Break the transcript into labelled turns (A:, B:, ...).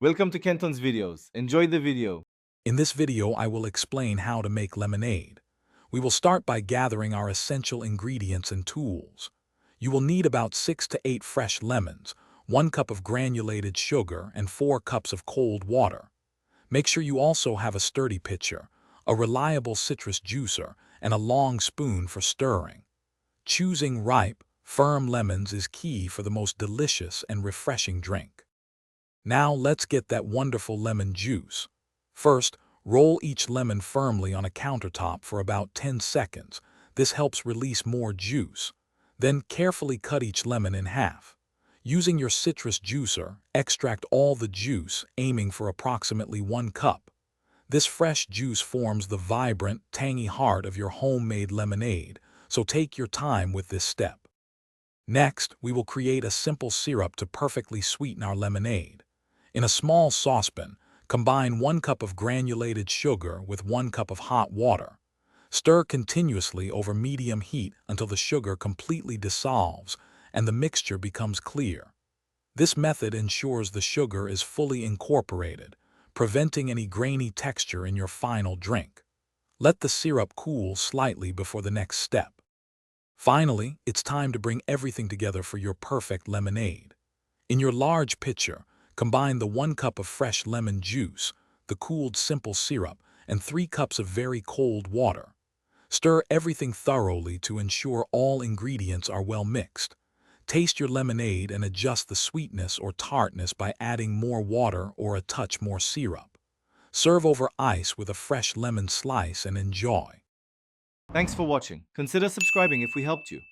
A: Welcome to Kenton's videos. Enjoy the video.
B: In this video, I will explain how to make lemonade. We will start by gathering our essential ingredients and tools. You will need about 6 to 8 fresh lemons, 1 cup of granulated sugar, and 4 cups of cold water. Make sure you also have a sturdy pitcher, a reliable citrus juicer, and a long spoon for stirring. Choosing ripe, firm lemons is key for the most delicious and refreshing drink. Now let's get that wonderful lemon juice. First, roll each lemon firmly on a countertop for about 10 seconds. This helps release more juice. Then carefully cut each lemon in half. Using your citrus juicer, extract all the juice, aiming for approximately 1 cup. This fresh juice forms the vibrant, tangy heart of your homemade lemonade, so take your time with this step. Next, we will create a simple syrup to perfectly sweeten our lemonade. In a small saucepan, combine 1 cup of granulated sugar with 1 cup of hot water. Stir continuously over medium heat until the sugar completely dissolves and the mixture becomes clear. This method ensures the sugar is fully incorporated, preventing any grainy texture in your final drink. Let the syrup cool slightly before the next step. Finally, it's time to bring everything together for your perfect lemonade. In your large pitcher, combine the 1 cup of fresh lemon juice, the cooled simple syrup, and 3 cups of very cold water. Stir everything thoroughly to ensure all ingredients are well mixed. Taste your lemonade and adjust the sweetness or tartness by adding more water or a touch more syrup. Serve over ice with a fresh lemon slice and enjoy.
A: Thanks for watching. Consider subscribing if we helped you.